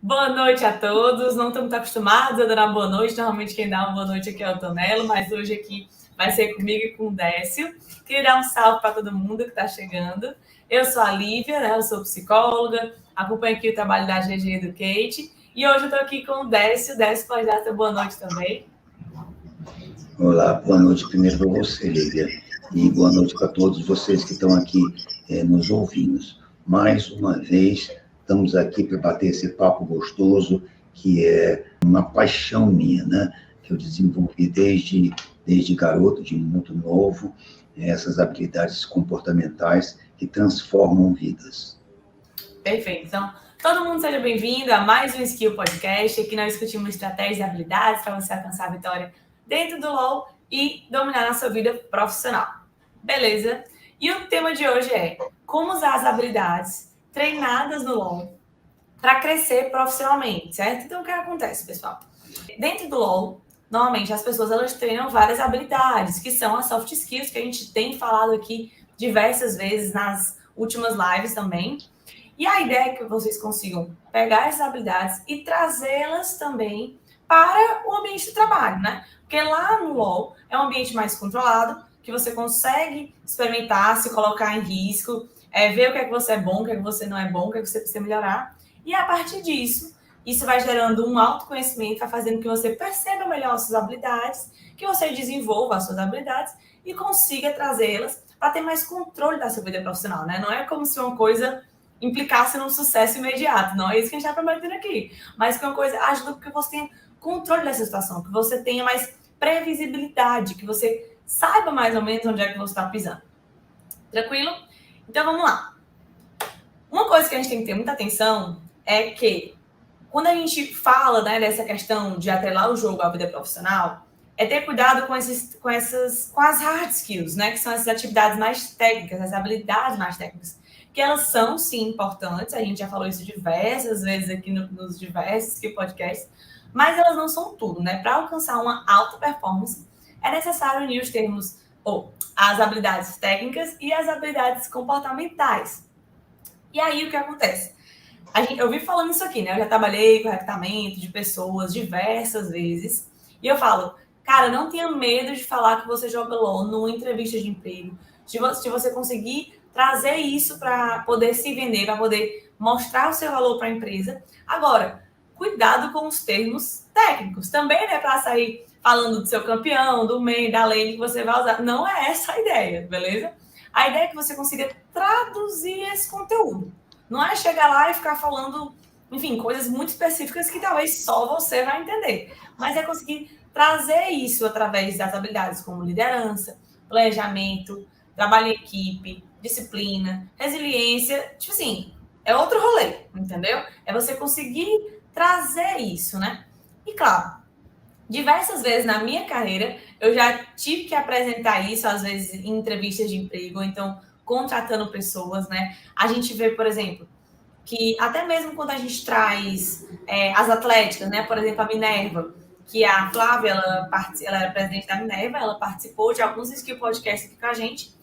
Boa noite a todos. Não estamos acostumados a dar uma boa noite. Normalmente quem dá uma boa noite aqui é o Tonelo, mas hoje aqui vai ser comigo e com o Décio. Queria dar um salve para todo mundo que está chegando. Eu sou a Lívia, né? Eu sou psicóloga, acompanho aqui o trabalho da GG Educate. E hoje eu estou aqui com o Décio. Décio, pode dar sua boa noite também. Olá, boa noite primeiro para você, Lívia. E boa noite para todos vocês que estão aqui nos ouvindo. Mais uma vez, estamos aqui para bater esse papo gostoso, que é uma paixão minha, né? Que eu desenvolvi desde garoto, de muito novo, essas habilidades comportamentais que transformam vidas. Perfeito. Então, todo mundo seja bem-vindo a mais um Skill Podcast. Aqui nós discutimos estratégias e habilidades para você alcançar a vitória dentro do LoL e dominar na sua vida profissional. Beleza? E o tema de hoje é como usar as habilidades treinadas no LoL para crescer profissionalmente, certo? Então, o que acontece, pessoal? Dentro do LoL, normalmente as pessoas elas treinam várias habilidades, que são as soft skills, que a gente tem falado aqui diversas vezes nas últimas lives também. E a ideia é que vocês consigam pegar essas habilidades e trazê-las também para o ambiente de trabalho, né? Porque lá no LoL é um ambiente mais controlado, que você consegue experimentar, se colocar em risco, ver o que é que você é bom, o que é que você não é bom, o que é que você precisa melhorar. E a partir disso, isso vai gerando um autoconhecimento, vai fazendo que você perceba melhor as suas habilidades, que você desenvolva as suas habilidades e consiga trazê-las para ter mais controle da sua vida profissional, né? Não é como se uma coisa implicasse num sucesso imediato. Não é isso que a gente está prometendo aqui. Mas que uma coisa ajuda que você tenha controle dessa situação, que você tenha mais previsibilidade, que você saiba mais ou menos onde é que você está pisando. Tranquilo? Então, vamos lá. Uma coisa que a gente tem que ter muita atenção é que quando a gente fala, né, dessa questão de atrelar o jogo à vida profissional, é ter cuidado com as hard skills, né, que são essas atividades mais técnicas, as habilidades mais técnicas, que elas são, sim, importantes, a gente já falou isso diversas vezes aqui nos diversos podcasts, mas elas não são tudo, né? Para alcançar uma alta performance, é necessário unir os termos, as habilidades técnicas e as habilidades comportamentais. E aí, o que acontece? Eu vi falando isso aqui, né? Eu já trabalhei com recrutamento de pessoas diversas vezes, e eu falo, cara, não tenha medo de falar que você joga LOL numa entrevista de emprego, se você conseguir trazer isso para poder se vender, para poder mostrar o seu valor para a empresa. Agora, cuidado com os termos técnicos também, né? Para sair falando do seu campeão, do main, da lane que você vai usar. Não é essa a ideia, beleza? A ideia é que você consiga traduzir esse conteúdo. Não é chegar lá e ficar falando, enfim, coisas muito específicas que talvez só você vai entender. Mas é conseguir trazer isso através das habilidades como liderança, planejamento, trabalho em equipe, disciplina, resiliência. Tipo assim, é outro rolê, entendeu? É você conseguir trazer isso, né? E claro, diversas vezes na minha carreira, eu já tive que apresentar isso, às vezes, em entrevistas de emprego, ou então contratando pessoas, né? A gente vê, por exemplo, que até mesmo quando a gente traz as atléticas, né? Por exemplo, a Minerva, que a Flávia, ela era presidente da Minerva, ela participou de alguns skill podcasts aqui com a gente,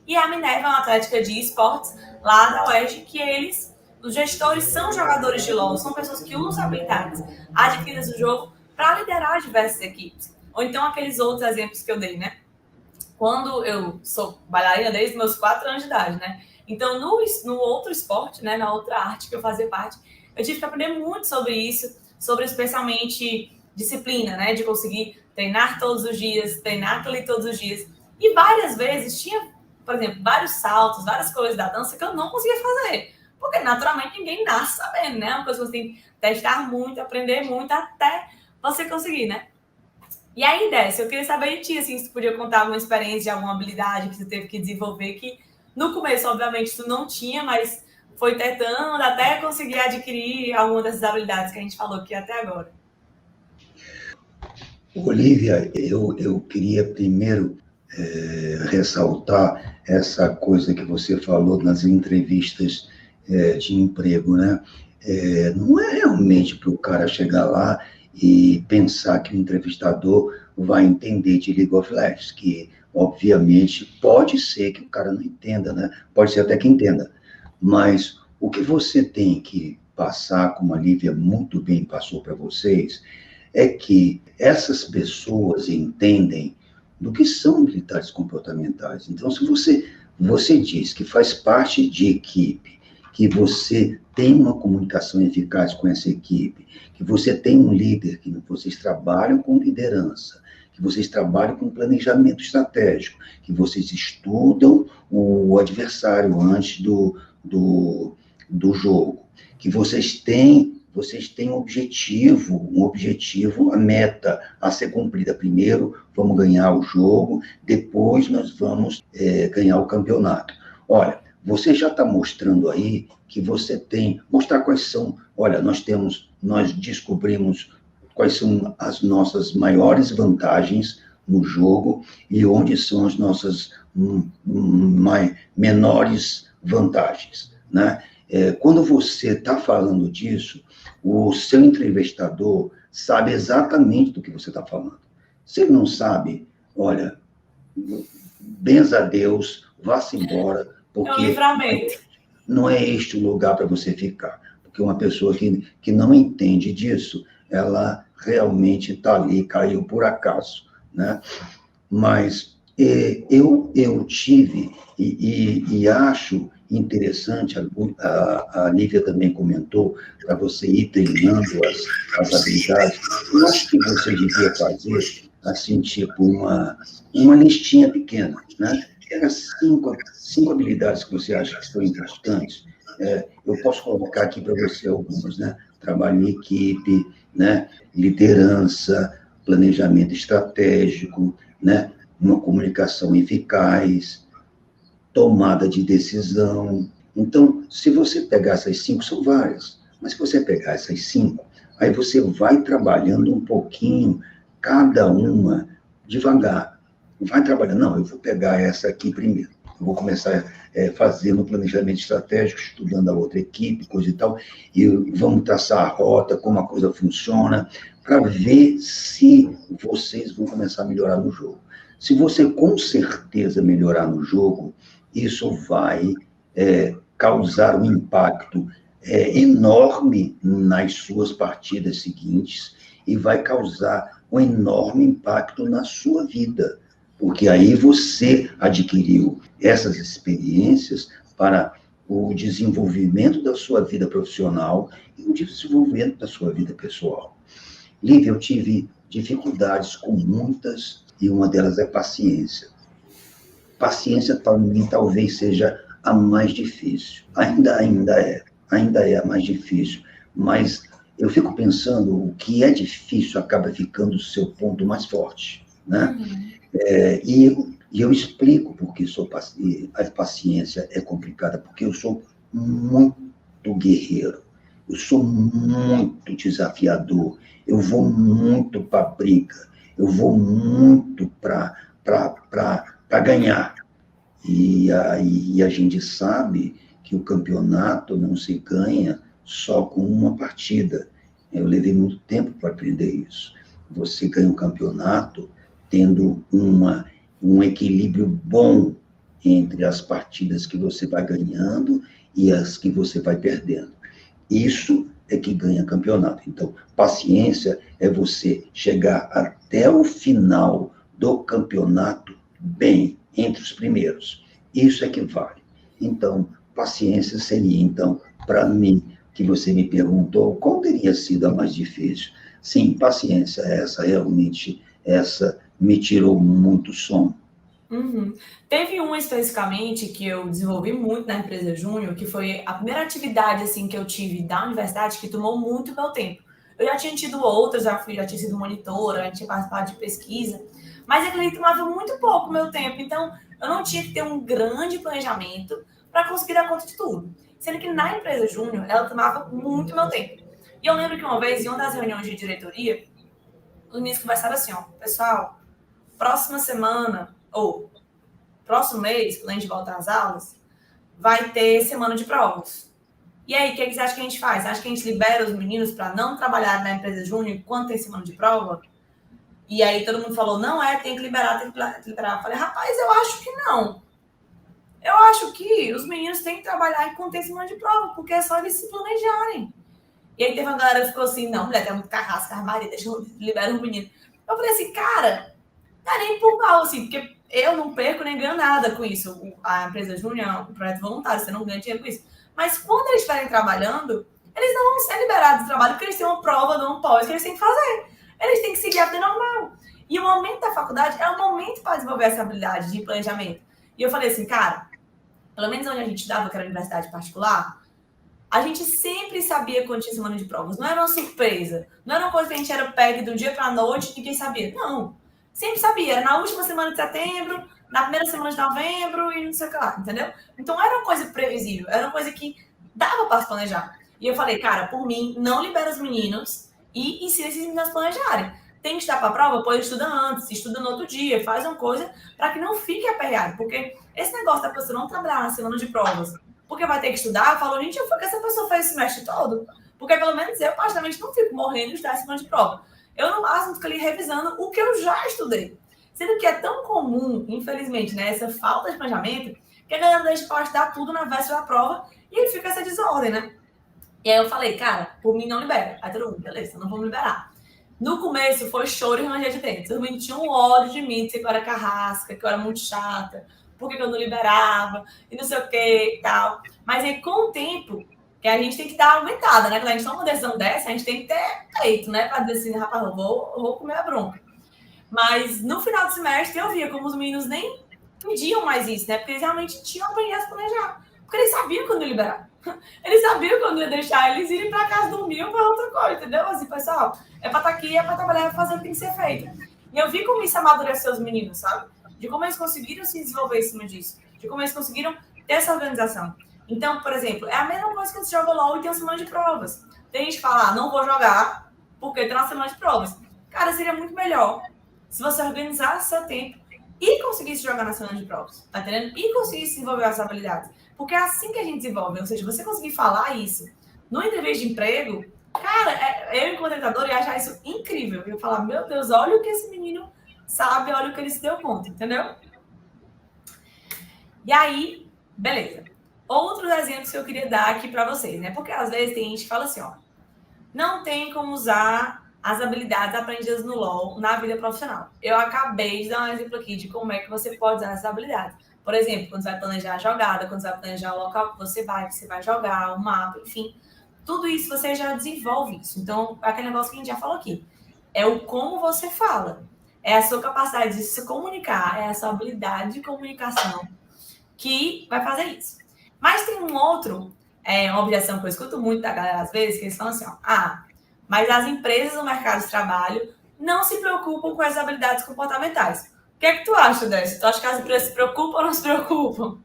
e a Minerva é uma atlética de esportes lá da UERJ, que os gestores são jogadores de LoL, são pessoas que usam habilidades adquiridas do jogo para liderar diversas equipes. Ou então aqueles outros exemplos que eu dei, né? Quando eu sou bailarina desde meus 4 anos de idade, né? Então, no outro esporte, né, na outra arte que eu fazia parte, eu tive que aprender muito sobre isso, sobre especialmente disciplina, né? De conseguir treinar todos os dias, treinar ali todos os dias. E várias vezes tinha, por exemplo, vários saltos, várias coisas da dança que eu não conseguia fazer. Porque, naturalmente, ninguém nasce sabendo, né? Uma coisa que você tem que testar muito, aprender muito, até você conseguir, né? E aí, Décio, eu queria saber de ti, assim, se tu podia contar alguma experiência de alguma habilidade que tu teve que desenvolver, que no começo, obviamente, tu não tinha, mas foi tentando até conseguir adquirir alguma dessas habilidades que a gente falou aqui até agora. Olívia, eu queria primeiro ressaltar essa coisa que você falou nas entrevistas de emprego, né? Não é realmente para o cara chegar lá e pensar que o entrevistador vai entender de League of Legends, que, obviamente, pode ser que o cara não entenda, né? Pode ser até que entenda, mas o que você tem que passar, como a Lívia muito bem passou para vocês, é que essas pessoas entendem do que são militares comportamentais. Então, se você diz que faz parte de equipe, que você tem uma comunicação eficaz com essa equipe, que você tem um líder, que vocês trabalham com liderança, que vocês trabalham com planejamento estratégico, que vocês estudam o adversário antes do jogo, que vocês têm um objetivo, a meta a ser cumprida. Primeiro, vamos ganhar o jogo, depois nós vamos ganhar o campeonato. Olha, você já está mostrando aí que você tem, mostrar quais são, olha, nós descobrimos quais são as nossas maiores vantagens no jogo e onde são as nossas menores vantagens, né? Quando você está falando disso, o seu entrevistador sabe exatamente do que você está falando. Se ele não sabe, olha, benza a Deus, vá-se embora, porque é um livramento. Não é este o lugar para você ficar. Porque uma pessoa que não entende disso, ela realmente está ali, caiu por acaso, né? Mas eu tive, e acho interessante, a Lívia também comentou, para você ir treinando as habilidades, eu acho que você devia fazer, assim, tipo, uma listinha pequena, né? Pega cinco habilidades que você acha que são importantes. Eu posso colocar aqui para você algumas, né? Trabalho em equipe, né? Liderança, planejamento estratégico, né? Uma comunicação eficaz, tomada de decisão. Então, se você pegar essas 5, são várias, mas se você pegar essas 5, aí você vai trabalhando um pouquinho, cada uma, devagar. Vai trabalhando, não, eu vou pegar essa aqui primeiro. Eu vou começar fazendo o planejamento estratégico, estudando a outra equipe, coisa e tal, e vamos traçar a rota, como a coisa funciona, para ver se vocês vão começar a melhorar no jogo. Se você com certeza melhorar no jogo, isso vai causar um impacto enorme nas suas partidas seguintes e vai causar um enorme impacto na sua vida, porque aí você adquiriu essas experiências para o desenvolvimento da sua vida profissional e o desenvolvimento da sua vida pessoal. Lívia, eu tive dificuldades com muitas, e uma delas é paciência. Paciência, para mim, talvez seja a mais difícil. Ainda é a mais difícil, mas eu fico pensando, o que é difícil acaba ficando o seu ponto mais forte, né? E eu explico porque a paciência é complicada, porque eu sou muito guerreiro, eu sou muito desafiador, eu vou muito para a briga, eu vou muito para ganhar. E aí a gente sabe que o campeonato não se ganha só com uma partida. Eu levei muito tempo para aprender isso. Você ganha um campeonato tendo um equilíbrio bom entre as partidas que você vai ganhando e as que você vai perdendo. Isso é que ganha campeonato. Então, paciência é você chegar até o final do campeonato bem, entre os primeiros. Isso é que vale. Então, paciência seria, então, para mim, que você me perguntou, qual teria sido a mais difícil? Sim, paciência, essa me tirou muito sono. Teve uma especificamente que eu desenvolvi muito na empresa Júnior, que foi a primeira atividade assim que eu tive da universidade que tomou muito meu tempo. Eu já tinha tido outras, já tinha sido monitora, já tinha participado de pesquisa, mas aquele tomava muito pouco meu tempo, então eu não tinha que ter um grande planejamento para conseguir dar conta de tudo. Sendo que na empresa Júnior, ela tomava muito meu tempo. E eu lembro que uma vez, em uma das reuniões de diretoria, os meninos conversaram assim, ó, pessoal, próxima semana, ou próximo mês, quando a gente voltar às aulas, vai ter semana de provas. E aí, o que vocês acham que a gente faz? Acho que a gente libera os meninos para não trabalhar na empresa Júnior quando tem semana de prova? E aí todo mundo falou, não tem que liberar, tem que liberar. Eu falei, rapaz, eu acho que não. Eu acho que os meninos têm que trabalhar enquanto tem semana de prova, porque é só eles se planejarem. E aí teve uma galera que ficou assim, não, mulher, tem muito carrasco, armaria, deixa eu liberar o menino. Eu falei assim, cara, não é nem por mal, assim, porque eu não perco nem ganho nada com isso. A empresa Júnior, o projeto voluntário, você não ganha dinheiro com isso. Mas quando eles estiverem trabalhando, eles não vão ser liberados do trabalho porque eles têm uma prova de um pós que eles têm que fazer. Eles têm que seguir a vida normal. E o momento da faculdade é o momento para desenvolver essa habilidade de planejamento. E eu falei assim, cara, pelo menos onde a gente estudava, que era universidade particular, a gente sempre sabia quando tinha semana de provas. Não era uma surpresa. Não era uma coisa que a gente era pegue do dia para a noite e ninguém sabia. Não. Sempre sabia. Era na última semana de setembro, na primeira semana de novembro e não sei o que lá, entendeu? Então era uma coisa previsível. Era uma coisa que dava para se planejar. E eu falei, cara, por mim, não libera os meninos e ensina esses meninos a planejarem. Tem que estudar para a prova? Pô, estuda antes, estuda no outro dia, faz uma coisa para que não fique aperreado. Porque esse negócio da pessoa não trabalhar na semana de provas porque vai ter que estudar, falou, gente, eu fui que essa pessoa fez o semestre todo. Porque pelo menos eu, praticamente, não fico morrendo de estudar semana de prova. Eu, no máximo, fico ali revisando o que eu já estudei. Sendo que é tão comum, infelizmente, né, essa falta de planejamento, que a galera deixa para estudar tudo na véspera da prova e aí fica essa desordem, né? E aí eu falei, cara, por mim não libera. Aí todo mundo, beleza, não vamos liberar. No começo foi choro e ranger de dentes. Os meninos tinham ódio de mim, que eu era carrasca, que eu era muito chata, porque eu não liberava, e não sei o que e tal. Mas aí, com o tempo, que a gente tem que dar uma aumentada, né? Quando a gente toma uma decisão dessa, a gente tem que ter peito, né? Para dizer assim, rapaz, eu vou comer a bronca. Mas no final do semestre, eu via como os meninos nem pediam mais isso, né? Porque eles realmente tinham aprendido a se planejar. Porque eles sabiam quando ia liberar. Eles sabiam quando ia deixar eles irem para casa dormir ou para outra coisa, entendeu? Assim, pessoal, é para estar aqui, é para trabalhar, é para fazer o que tem que ser feito. E eu vi como isso amadureceu os meninos, sabe? De como eles conseguiram se desenvolver em cima disso. De como eles conseguiram ter essa organização. Então, por exemplo, é a mesma coisa que você joga LOL e tem uma semana de provas. Tem gente que fala, não vou jogar porque tem uma semana de provas. Cara, seria muito melhor se você organizasse seu tempo e conseguisse jogar na semana de provas, tá entendendo? E conseguisse desenvolver as habilidades. Porque é assim que a gente desenvolve. Ou seja, você conseguir falar isso no entrevista de emprego, cara, eu, enquanto treinador, ia achar isso incrível. Eu ia falar, meu Deus, olha o que esse menino sabe, olha o que ele se deu conta, entendeu? E aí, beleza. Outros exemplos que eu queria dar aqui para vocês, né? Porque às vezes tem gente que fala assim, ó, não tem como usar as habilidades aprendidas no LoL na vida profissional. Eu acabei de dar um exemplo aqui de como é que você pode usar essas habilidades. Por exemplo, quando você vai planejar a jogada, quando você vai planejar o local que você vai jogar, o mapa, enfim. Tudo isso você já desenvolve isso. Então, aquele negócio que a gente já falou aqui. É o como você fala. É a sua capacidade de se comunicar, é a sua habilidade de comunicação que vai fazer isso. Mas tem uma objeção que eu escuto muito da galera às vezes, que eles falam assim, ó, mas as empresas no mercado de trabalho não se preocupam com as habilidades comportamentais. O que é que tu acha, Décio? Tu acha que as empresas se preocupam ou não se preocupam?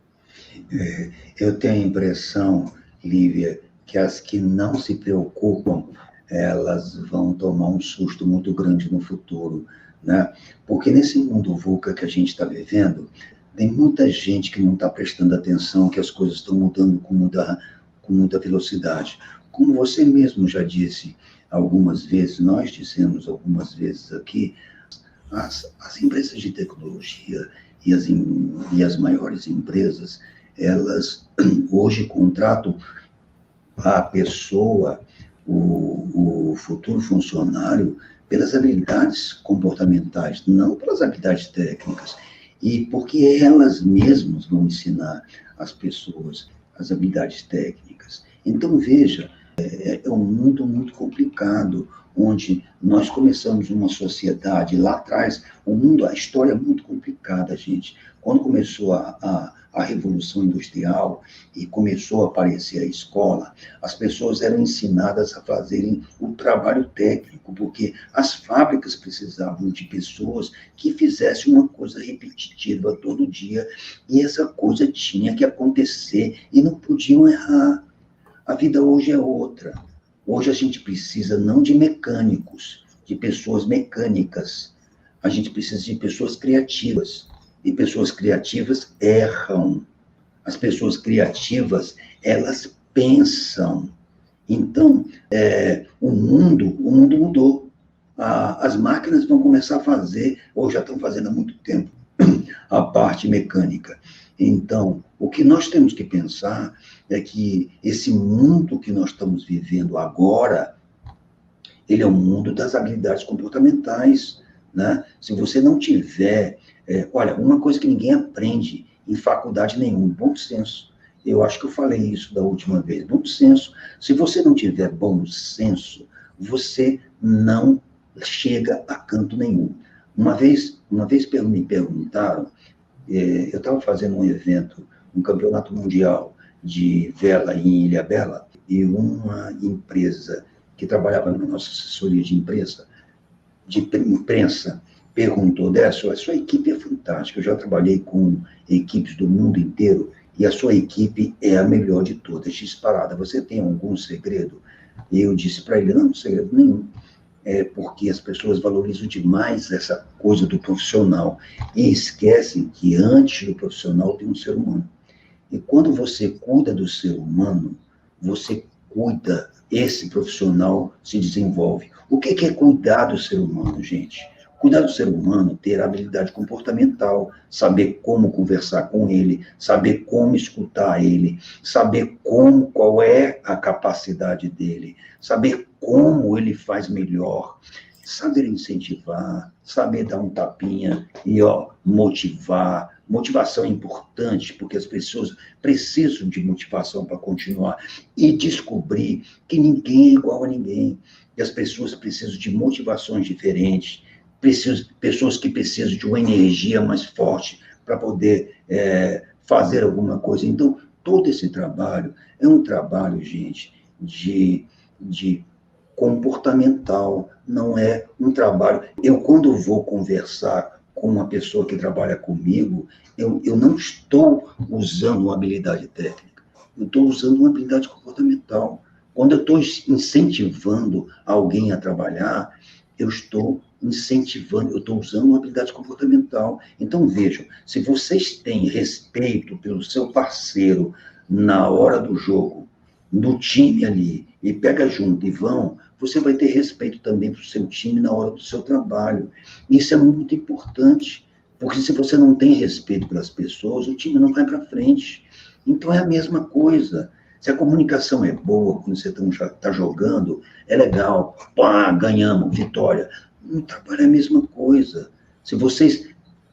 Eu tenho a impressão, Lívia, que as que não se preocupam, elas vão tomar um susto muito grande no futuro, né? Porque nesse mundo VUCA que a gente está vivendo, tem muita gente que não está prestando atenção, que as coisas estão mudando com muita velocidade. Como você mesmo já disse algumas vezes, nós dissemos algumas vezes aqui, as empresas de tecnologia e as maiores empresas, elas hoje contratam a pessoa, o futuro funcionário, pelas habilidades comportamentais, não pelas habilidades técnicas. E porque elas mesmas vão ensinar as pessoas as habilidades técnicas. Então, veja, é um mundo muito complicado, onde nós começamos uma sociedade lá atrás, a história é muito complicada, gente. Quando começou a Revolução Industrial e começou a aparecer a escola, as pessoas eram ensinadas a fazerem o trabalho técnico, porque as fábricas precisavam de pessoas que fizessem uma coisa repetitiva todo dia, e essa coisa tinha que acontecer, e não podiam errar. A vida hoje é outra. Hoje a gente precisa não de mecânicos, de pessoas mecânicas. A gente precisa de pessoas criativas. E pessoas criativas erram. As pessoas criativas, elas pensam. Então, o mundo mudou. As máquinas vão começar a fazer, ou já estão fazendo há muito tempo, a parte mecânica. Então, o que nós temos que pensar é que esse mundo que nós estamos vivendo agora, ele é o mundo das habilidades comportamentais, né? Se você não tiver... olha, uma coisa que ninguém aprende em faculdade nenhuma, bom senso. Eu acho que eu falei isso da última vez, bom senso. Se você não tiver bom senso, você não chega a canto nenhum. Uma vez me perguntaram, eu estava fazendo um evento, um campeonato mundial de vela em Ilhabela, e uma empresa que trabalhava na nossa assessoria de imprensa perguntou, Décio, a sua equipe é fantástica, eu já trabalhei com equipes do mundo inteiro, e a sua equipe é a melhor de todas, disparada. Você tem algum segredo? E eu disse para ele, não, segredo nenhum. É porque as pessoas valorizam demais essa coisa do profissional e esquecem que antes do profissional tem um ser humano. E quando você cuida do ser humano, você cuida, esse profissional se desenvolve. O que é cuidar do ser humano, gente? Cuidar do ser humano, ter habilidade comportamental, saber como conversar com ele, saber como escutar ele, saber qual é a capacidade dele, saber como ele faz melhor, saber incentivar, saber dar um tapinha e motivar. Motivação é importante, porque as pessoas precisam de motivação para continuar e descobrir que ninguém é igual a ninguém. E as pessoas precisam de motivações diferentes, pessoas que precisam de uma energia mais forte para poder fazer alguma coisa. Então, todo esse trabalho é um trabalho, gente, de comportamental, não é um trabalho... Eu, quando vou conversar com uma pessoa que trabalha comigo, eu não estou usando uma habilidade técnica, eu estou usando uma habilidade comportamental. Quando eu estou incentivando alguém a trabalhar, eu estou incentivando, eu estou usando uma habilidade comportamental. Então, vejam, se vocês têm respeito pelo seu parceiro na hora do jogo, do time ali, e pega junto e vão, você vai ter respeito também para o seu time na hora do seu trabalho. Isso é muito importante, porque se você não tem respeito pelas pessoas, o time não vai para frente. Então, é a mesma coisa. Se a comunicação é boa, quando você está jogando, é legal, pá, ganhamos, vitória. No trabalho é a mesma coisa. Se vocês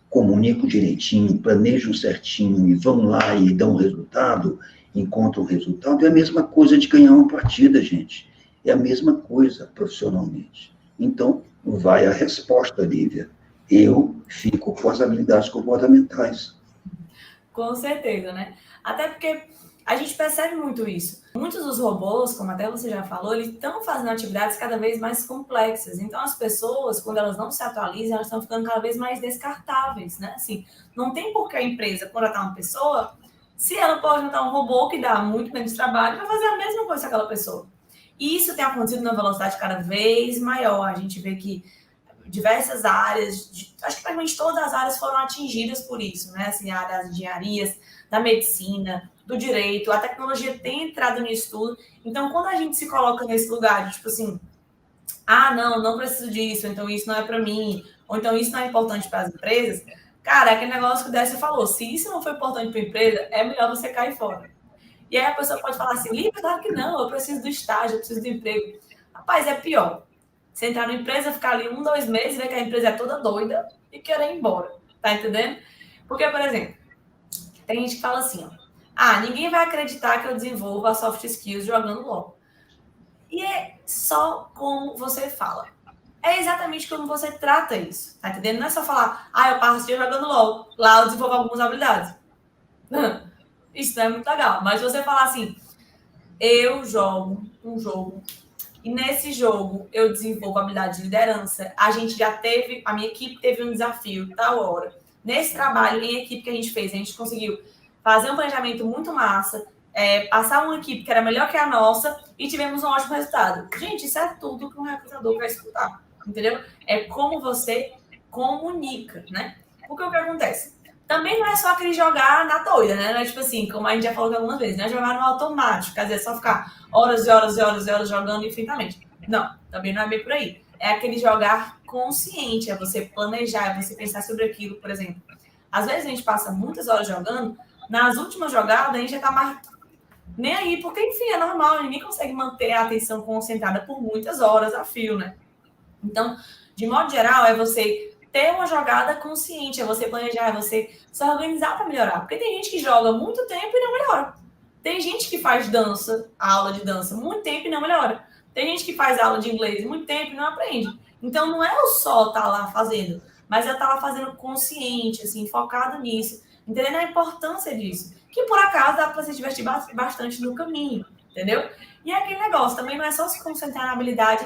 comunicam direitinho, planejam certinho e vão lá e dão um resultado, encontram um resultado, é a mesma coisa de ganhar uma partida, gente. É a mesma coisa profissionalmente. Então, vai a resposta, Lívia. Eu fico com as habilidades comportamentais. Com certeza, né? Até porque a gente percebe muito isso. Muitos dos robôs, como até você já falou, eles estão fazendo atividades cada vez mais complexas. Então, as pessoas, quando elas não se atualizam, elas estão ficando cada vez mais descartáveis, né? Assim, não tem por que a empresa contratar uma pessoa se ela pode montar um robô que dá muito menos trabalho para fazer a mesma coisa que aquela pessoa. E isso tem acontecido numa velocidade cada vez maior. A gente vê que diversas áreas, acho que praticamente todas as áreas foram atingidas por isso, né? Assim, a área das engenharias, da medicina, do direito, a tecnologia tem entrado nisso tudo. Então, quando a gente se coloca nesse lugar de, tipo assim, não preciso disso, então isso não é para mim, ou então isso não é importante para as empresas, cara, é aquele negócio que o Décio falou, se isso não for importante para a empresa, é melhor você cair fora. E aí a pessoa pode falar assim, Lívia, claro que não, eu preciso do estágio, eu preciso do emprego. Rapaz, é pior. Você entrar na empresa, ficar ali 1, 2 meses, ver que a empresa é toda doida e querer ir embora. Tá entendendo? Porque, por exemplo, tem gente que fala assim, ninguém vai acreditar que eu desenvolva soft skills jogando LOL. E é só como você fala. É exatamente como você trata isso. Tá entendendo? Não é só falar, eu passo o dia jogando LOL. Lá eu desenvolvo algumas habilidades. Isso não é muito legal. Mas você falar assim, eu jogo um jogo e nesse jogo eu desenvolvo habilidade de liderança. A minha equipe teve um desafio tal hora. Nesse trabalho em equipe que a gente fez, a gente conseguiu fazer um planejamento muito massa, passar uma equipe que era melhor que a nossa e tivemos um ótimo resultado. Gente, isso é tudo que um recrutador quer escutar, entendeu? É como você comunica, né? Porque o que acontece? Também não é só aquele jogar na doida, né? Não é tipo assim, como a gente já falou algumas vezes, não é jogar no automático, quer dizer, é só ficar horas e horas e horas e horas jogando infinitamente. Não, também não é bem por aí. É aquele jogar consciente, é você planejar, é você pensar sobre aquilo, por exemplo. Às vezes a gente passa muitas horas jogando, nas últimas jogadas a gente já tá mais nem aí, porque, enfim, é normal, ninguém consegue manter a atenção concentrada por muitas horas a fio, né? Então, de modo geral, é você ter uma jogada consciente, é você planejar, é você se organizar para melhorar. Porque tem gente que joga muito tempo e não melhora. Tem gente que faz dança, aula de dança, muito tempo e não melhora. Tem gente que faz aula de inglês muito tempo e não aprende. Então, não é o só estar lá fazendo, mas é estar lá fazendo consciente, assim, focado nisso, entendendo a importância disso. Que, por acaso, dá para se divertir bastante no caminho, entendeu? E é aquele negócio, também não é só se concentrar na habilidade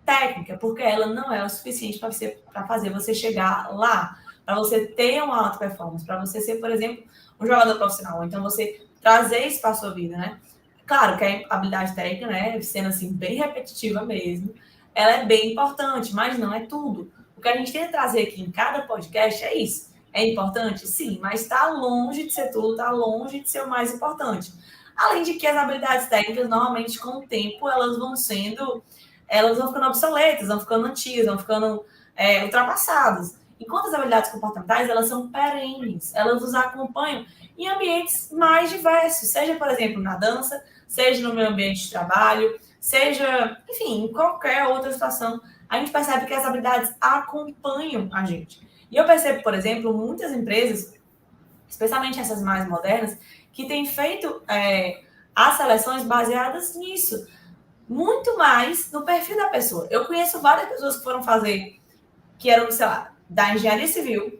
técnica, porque ela não é o suficiente para fazer você chegar lá, para você ter uma alta performance, para você ser, por exemplo, um jogador profissional. Então, você trazer isso para a sua vida, né? Claro que a habilidade técnica, né, sendo assim, bem repetitiva mesmo, ela é bem importante, mas não é tudo. O que a gente tem que trazer aqui em cada podcast é isso. É importante? Sim, mas está longe de ser tudo, está longe de ser o mais importante. Além de que as habilidades técnicas, normalmente, com o tempo, elas vão ficando obsoletas, vão ficando antigas, vão ficando ultrapassadas. Enquanto as habilidades comportamentais, elas são perenes, elas nos acompanham em ambientes mais diversos, seja, por exemplo, na dança, seja no meu ambiente de trabalho, seja, enfim, em qualquer outra situação, a gente percebe que as habilidades acompanham a gente. E eu percebo, por exemplo, muitas empresas, especialmente essas mais modernas, que têm feito as seleções baseadas nisso, muito mais no perfil da pessoa. Eu conheço várias pessoas que foram fazer, que eram, sei lá, da engenharia civil,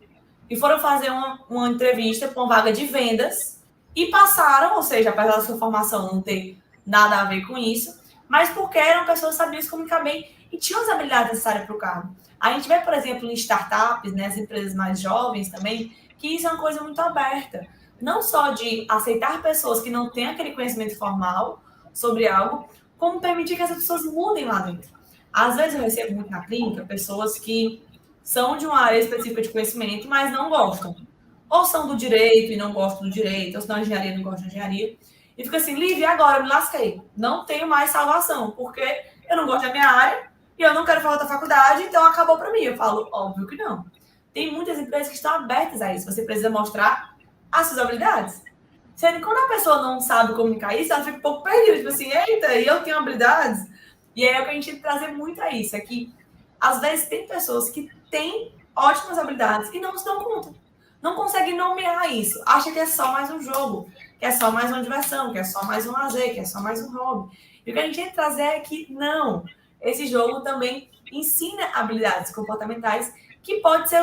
e foram fazer uma entrevista para uma vaga de vendas e passaram, ou seja, apesar da sua formação não ter nada a ver com isso, mas porque eram pessoas que sabiam se comunicar bem e tinham as habilidades necessárias para o cargo. A gente vê, por exemplo, em startups, né, as empresas mais jovens também, que isso é uma coisa muito aberta. Não só de aceitar pessoas que não têm aquele conhecimento formal sobre algo, como permitir que essas pessoas mudem lá dentro. Às vezes eu recebo muito na clínica pessoas que são de uma área específica de conhecimento, mas não gostam. Ou são do direito e não gostam do direito, ou são da engenharia e não gostam da engenharia. E fica assim, Lívia, agora me lasquei. Não tenho mais salvação, porque eu não gosto da minha área e eu não quero fazer outra faculdade, então acabou para mim. Eu falo, óbvio que não. Tem muitas empresas que estão abertas a isso. Você precisa mostrar as suas habilidades. Sendo que quando a pessoa não sabe comunicar isso, ela fica um pouco perdida. Tipo assim, eita, e eu tenho habilidades? E aí é o que a gente tem que trazer muito a isso. É que, às vezes, tem pessoas que têm ótimas habilidades e não se dão conta. Não conseguem nomear isso. Acha que é só mais um jogo, que é só mais uma diversão, que é só mais um lazer, que é só mais um hobby. E o que a gente tem que trazer é que, não. Esse jogo também ensina habilidades comportamentais que pode ser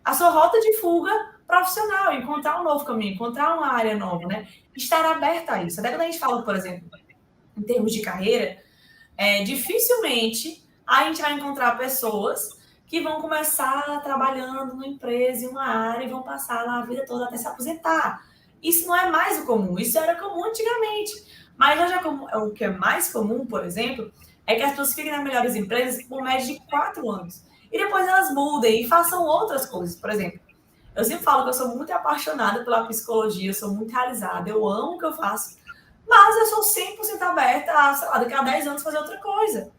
a sua rota de fuga profissional, encontrar um novo caminho, encontrar uma área nova, né? Estar aberta a isso. Até quando a gente fala, por exemplo, em termos de carreira, dificilmente a gente vai encontrar pessoas que vão começar trabalhando numa empresa, em uma área, e vão passar lá a vida toda até se aposentar. Isso não é mais o comum, isso era comum antigamente. Mas hoje o que é mais comum, por exemplo, é que as pessoas fiquem nas melhores empresas por média de 4 anos. E depois elas mudem e façam outras coisas. Por exemplo, eu sempre falo que eu sou muito apaixonada pela psicologia, eu sou muito realizada, eu amo o que eu faço, mas eu sou 100% aberta a, sei lá, daqui a 10 anos fazer outra coisa.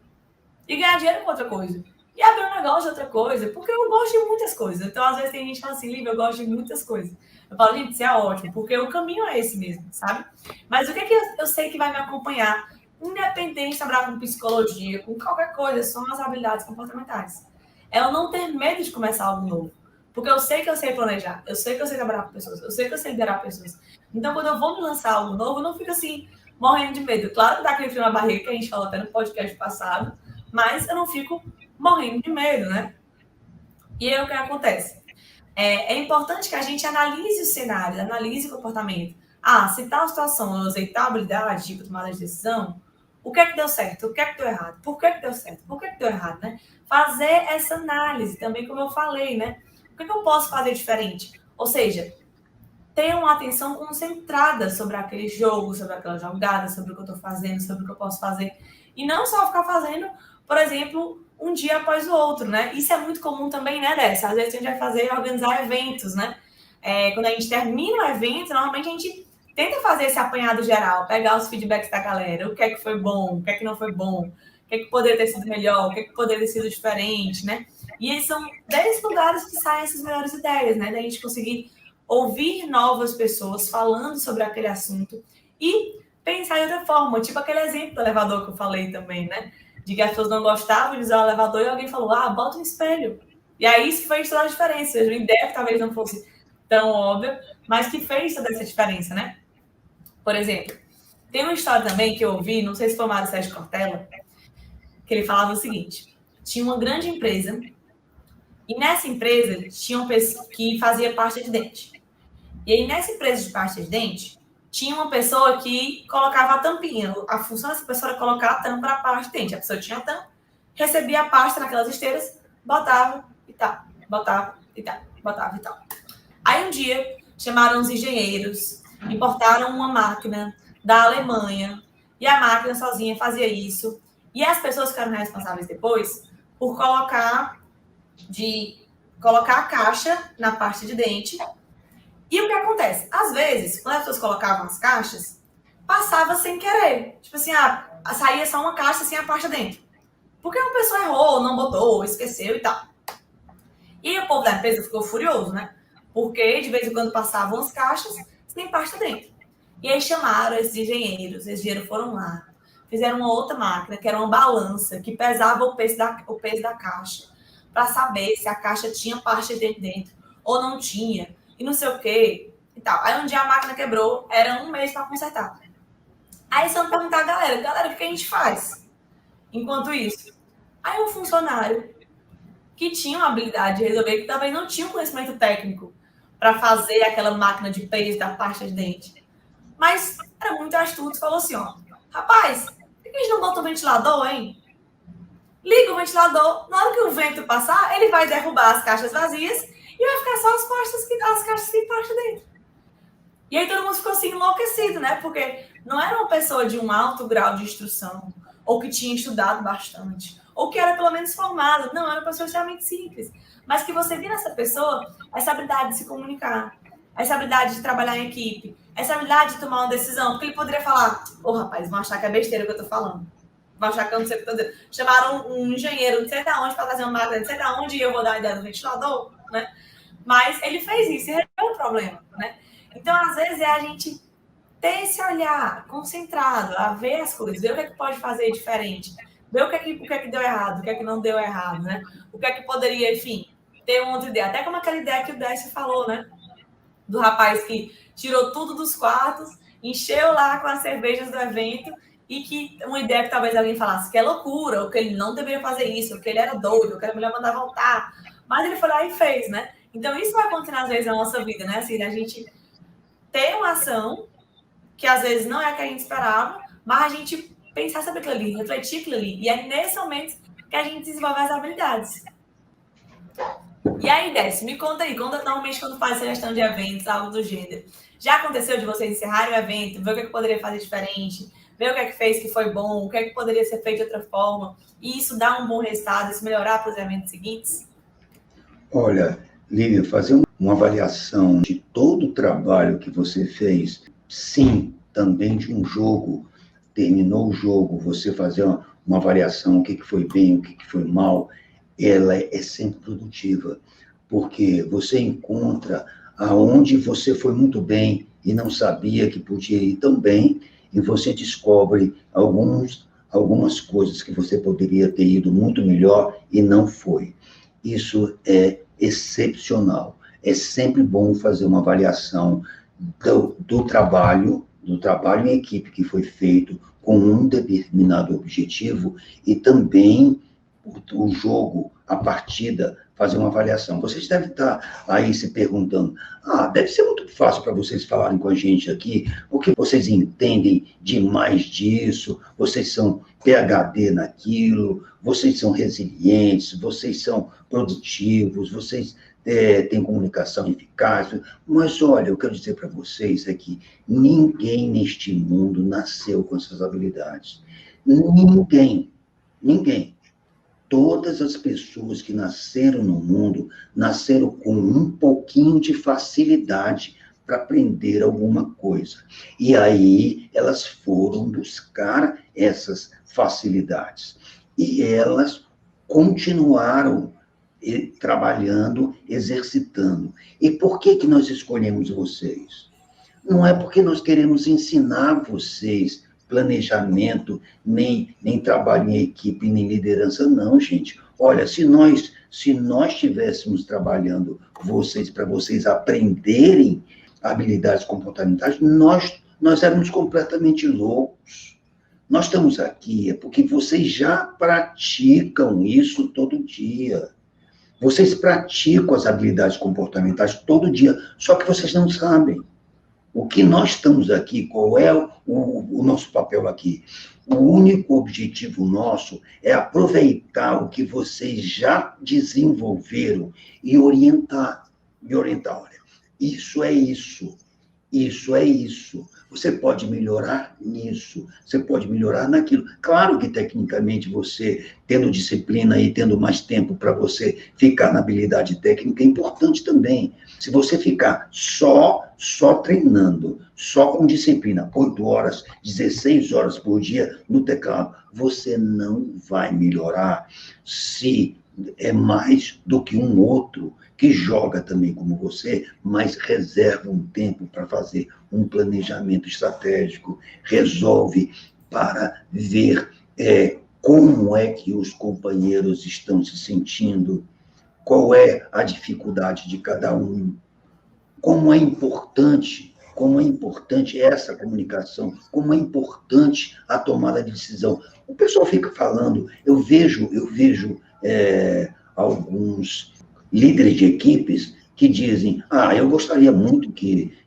E ganhar dinheiro com outra coisa. E abrir um negócio de outra coisa, porque eu gosto de muitas coisas. Então, às vezes, tem gente que fala assim, Lívia, eu gosto de muitas coisas. Eu falo, gente, isso é ótimo, porque o caminho é esse mesmo, sabe? Mas o que é que eu sei que vai me acompanhar, independente de trabalhar com psicologia, com qualquer coisa, são as habilidades comportamentais. É eu não ter medo de começar algo novo. Porque eu sei que eu sei planejar, eu sei que eu sei trabalhar com pessoas, eu sei que eu sei liderar pessoas. Então, quando eu vou me lançar algo novo, eu não fico assim, morrendo de medo. Claro que dá aquele frio na barriga que a gente falou até no podcast passado, mas eu não fico morrendo de medo, né? E aí o que acontece? É importante que a gente analise o cenário, analise o comportamento. Ah, se tal situação eu usei tal habilidade, tipo tomada de decisão, o que é que deu certo? O que é que deu errado? Por que deu certo? Por que deu errado, né? Fazer essa análise também, como eu falei, né? O que eu posso fazer diferente? Ou seja, ter uma atenção concentrada sobre aquele jogo, sobre aquela jogada, sobre o que eu estou fazendo, sobre o que eu posso fazer. E não só ficar fazendo, por exemplo, um dia após o outro, né? Isso é muito comum também, né, Dessa? Às vezes a gente vai fazer, organizar eventos, né? Quando a gente termina o evento, normalmente a gente tenta fazer esse apanhado geral, pegar os feedbacks da galera, o que é que foi bom, o que é que não foi bom, o que é que poderia ter sido melhor, o que é que poderia ter sido diferente, né? E esses são 10 lugares que saem essas melhores ideias, né? Da gente conseguir ouvir novas pessoas falando sobre aquele assunto e pensar de outra forma. Tipo aquele exemplo do elevador que eu falei também, né? De que as pessoas não gostavam de usar o elevador e alguém falou, bota um espelho. E aí isso fez toda a diferença. Uma ideia que talvez não fosse tão óbvia, mas que fez toda essa diferença, né? Por exemplo, tem uma história também que eu ouvi, não sei se foi o Mário Sérgio Cortella, que ele falava o seguinte, tinha uma grande empresa e nessa empresa tinha uma pessoa que fazia pasta de dente. E aí nessa empresa de pasta de dente, tinha uma pessoa que colocava a tampinha. A função dessa pessoa era colocar a tampa para a pasta de dente. A pessoa tinha a tampa, recebia a pasta naquelas esteiras, botava e tal, botava e tal, botava e tal. Aí um dia chamaram os engenheiros, importaram uma máquina da Alemanha e a máquina sozinha fazia isso. E as pessoas ficaram responsáveis depois por colocar a caixa na pasta de dente. E o que acontece? Às vezes, quando as pessoas colocavam as caixas, passava sem querer. Tipo assim, saía só uma caixa sem a pasta dentro. Porque uma pessoa errou, não botou, esqueceu e tal. E o povo da empresa ficou furioso, né? Porque de vez em quando passavam as caixas sem pasta dentro. E aí chamaram esses engenheiros foram lá, fizeram uma outra máquina, que era uma balança, que pesava o peso da caixa, para saber se a caixa tinha pasta dentro ou não tinha, e não sei o quê, e tal. Aí um dia a máquina quebrou, era 1 mês para consertar. Aí eles vão perguntar a galera, o que a gente faz? Enquanto isso, aí um funcionário que tinha uma habilidade de resolver, que talvez não tinha um conhecimento técnico para fazer aquela máquina de peso da pasta de dente, mas era muito astuto, falou assim, rapaz, por que a gente não bota o ventilador, hein? Liga o ventilador, na hora que o vento passar, ele vai derrubar as caixas vazias e vai ficar só as caixas sem pasta dentro. E aí todo mundo ficou assim enlouquecido, né? Porque não era uma pessoa de um alto grau de instrução, ou que tinha estudado bastante, ou que era pelo menos formado. Não, era uma pessoa extremamente simples. Mas que você via nessa pessoa essa habilidade de se comunicar, essa habilidade de trabalhar em equipe, essa habilidade de tomar uma decisão. Porque ele poderia falar, rapaz, vão achar que é besteira o que eu tô falando. Vão achar que eu não sei o que eu tô dizendo. Chamaram um engenheiro não sei de onde para trazer uma máquina não sei de onde e eu vou dar a ideia do ventilador, né? Mas ele fez isso e resolveu o problema, né? Então, às vezes, é a gente ter esse olhar concentrado, a ver as coisas, ver o que é que pode fazer diferente, ver o que é que deu errado, o que é que não deu errado, né? O que é que poderia, enfim, ter uma outra ideia. Até como aquela ideia que o Décio falou, né? Do rapaz que tirou tudo dos quartos, encheu lá com as cervejas do evento e que uma ideia que talvez alguém falasse que é loucura, ou que ele não deveria fazer isso, ou que ele era doido, ou que era melhor mandar voltar. Mas ele foi lá e fez, né? Então, isso vai acontecer às vezes na nossa vida, né? Assim, a gente ter uma ação que às vezes não é a que a gente esperava, mas a gente pensar sobre aquilo ali, refletir aquilo ali. E é nesse momento que a gente desenvolve as habilidades. E aí, Décio, me conta aí, normalmente quando faz sugestão de eventos, algo do gênero, já aconteceu de vocês encerrarem o evento, ver o que, é que poderia fazer diferente, ver o que é que fez que foi bom, o que é que poderia ser feito de outra forma, e isso dá um bom resultado, isso melhorar para os eventos seguintes? Olha, Lívia, fazer uma avaliação de todo o trabalho que você fez, sim, também de um jogo, terminou o jogo, você fazer uma avaliação, o que foi bem, o que foi mal, ela é sempre produtiva, porque você encontra aonde você foi muito bem e não sabia que podia ir tão bem, e você descobre algumas coisas que você poderia ter ido muito melhor e não foi. Isso é excepcional. É sempre bom fazer uma avaliação do trabalho em equipe que foi feito com um determinado objetivo e também o jogo, a partida, fazer uma avaliação. Vocês devem estar aí se perguntando, deve ser muito fácil para vocês falarem com a gente aqui, porque vocês entendem demais disso, vocês são PhD naquilo, vocês são resilientes, vocês são produtivos, vocês têm comunicação eficaz. Mas, olha, eu quero dizer para vocês é que ninguém neste mundo nasceu com essas habilidades. Ninguém. Todas as pessoas que nasceram no mundo, nasceram com um pouquinho de facilidade para aprender alguma coisa. E aí elas foram buscar essas facilidades. E elas continuaram trabalhando, exercitando. E por que nós escolhemos vocês? Não é porque nós queremos ensinar vocês planejamento, nem trabalho em equipe, nem liderança, não, gente. Olha, se nós estivéssemos trabalhando vocês para vocês aprenderem habilidades comportamentais, nós éramos completamente loucos. Nós estamos aqui porque vocês já praticam isso todo dia. Vocês praticam as habilidades comportamentais todo dia, só que vocês não sabem. O que nós estamos aqui, qual é o nosso papel aqui? O único objetivo nosso é aproveitar o que vocês já desenvolveram e orientar. Olha, isso é isso. Isso é isso. Você pode melhorar nisso, você pode melhorar naquilo. Claro que, tecnicamente, você, tendo disciplina e tendo mais tempo para você ficar na habilidade técnica, é importante também. Se você ficar só treinando, só com disciplina, 8 horas, 16 horas por dia no teclado, você não vai melhorar se é mais do que um outro que joga também como você, mas reserva um tempo para fazer um planejamento estratégico, resolve para ver como é que os companheiros estão se sentindo, qual é a dificuldade de cada um, como é importante essa comunicação, como é importante a tomada de decisão. O pessoal fica falando, eu vejo alguns líderes de equipes que dizem, eu gostaria muito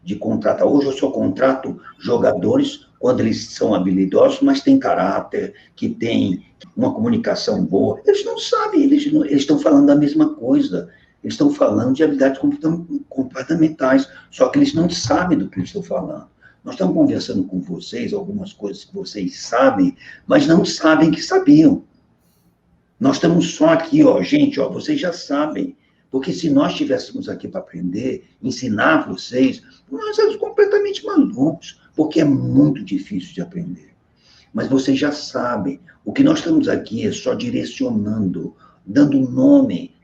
de contratar, hoje eu só contrato jogadores quando eles são habilidosos, mas têm caráter, que têm uma comunicação boa. Eles não sabem, eles estão falando da mesma coisa, eles estão falando de habilidades comportamentais, só que eles não sabem do que eles estão falando. Nós estamos conversando com vocês, algumas coisas que vocês sabem, mas não sabem que sabiam. Nós estamos só aqui, gente, vocês já sabem. Porque se nós estivéssemos aqui para aprender, ensinar vocês, nós somos completamente malucos, porque é muito difícil de aprender. Mas vocês já sabem, o que nós estamos aqui é só direcionando, dando nome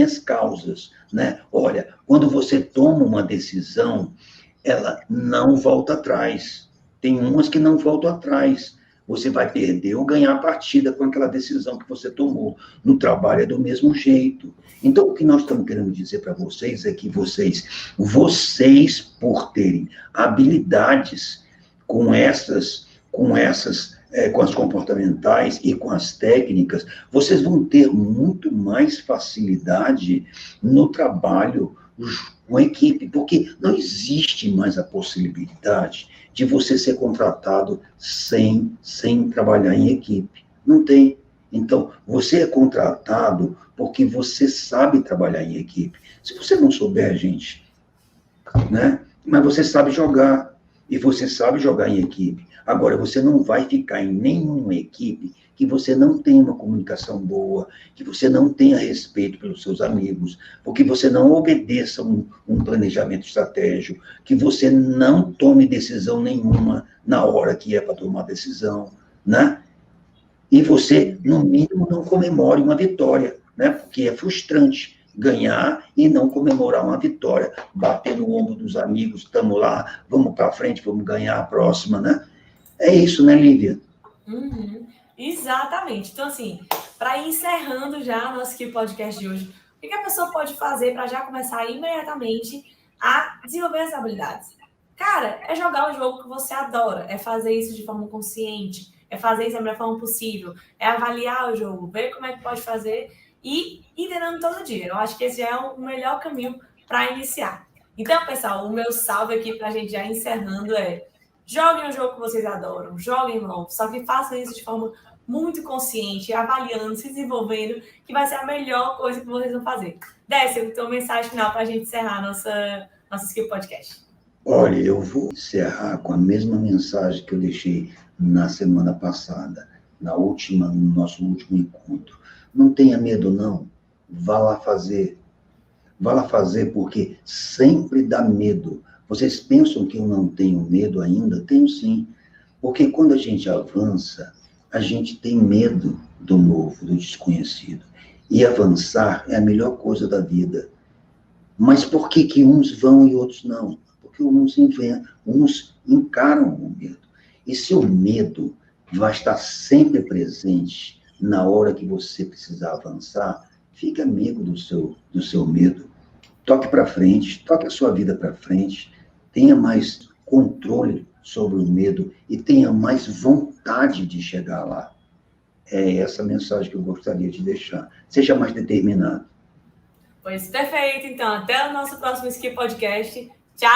às causas, né? Olha, quando você toma uma decisão, ela não volta atrás. Tem umas que não voltam atrás. Você vai perder ou ganhar a partida com aquela decisão que você tomou. No trabalho é do mesmo jeito. Então, o que nós estamos querendo dizer para vocês é que vocês, por terem habilidades com as comportamentais e com as técnicas, vocês vão ter muito mais facilidade no trabalho com a equipe, porque não existe mais a possibilidade de você ser contratado sem trabalhar em equipe. Não tem. Então, você é contratado porque você sabe trabalhar em equipe. Se você não souber, gente, né? Mas você sabe jogar, e você sabe jogar em equipe. Agora, você não vai ficar em nenhuma equipe que você não tenha uma comunicação boa, que você não tenha respeito pelos seus amigos, porque você não obedeça um planejamento estratégico, que você não tome decisão nenhuma na hora que é para tomar decisão, né? E você, no mínimo, não comemore uma vitória, né? Porque é frustrante ganhar e não comemorar uma vitória, bater no ombro dos amigos, estamos lá, vamos para frente, vamos ganhar a próxima, né? É isso, né, Lívia? Uhum. Exatamente. Então, assim, para ir encerrando já nosso podcast de hoje, o que a pessoa pode fazer para já começar imediatamente a desenvolver as habilidades? Cara, é jogar o jogo que você adora, é fazer isso de forma consciente, é fazer isso da melhor forma possível, é avaliar o jogo, ver como é que pode fazer e ir treinando todo dia. Eu acho que esse já é o melhor caminho para iniciar. Então, pessoal, o meu salve aqui para a gente já encerrando é: joguem o jogo que vocês adoram, joguem LOL, só que façam isso de forma muito consciente, avaliando, se desenvolvendo, que vai ser a melhor coisa que vocês vão fazer. Décio, tua mensagem final para a gente encerrar nosso Skill Podcast. Olha, eu vou encerrar com a mesma mensagem que eu deixei na semana passada, no nosso último encontro. Não tenha medo, não. Vá lá fazer. Vá lá fazer, porque sempre dá medo. Vocês pensam que eu não tenho medo ainda? Tenho sim. Porque quando a gente avança, a gente tem medo do novo, do desconhecido. E avançar é a melhor coisa da vida. Mas por que uns vão e outros não? Porque porque uns encaram o medo. E seu medo vai estar sempre presente na hora que você precisar avançar, fique amigo do seu medo. Toque para frente, toque a sua vida para frente, tenha mais controle sobre o medo e tenha mais vontade de chegar lá. É essa mensagem que eu gostaria de deixar. Seja mais determinado. Pois perfeito, então. Até o nosso próximo Skill Podcast. Tchau!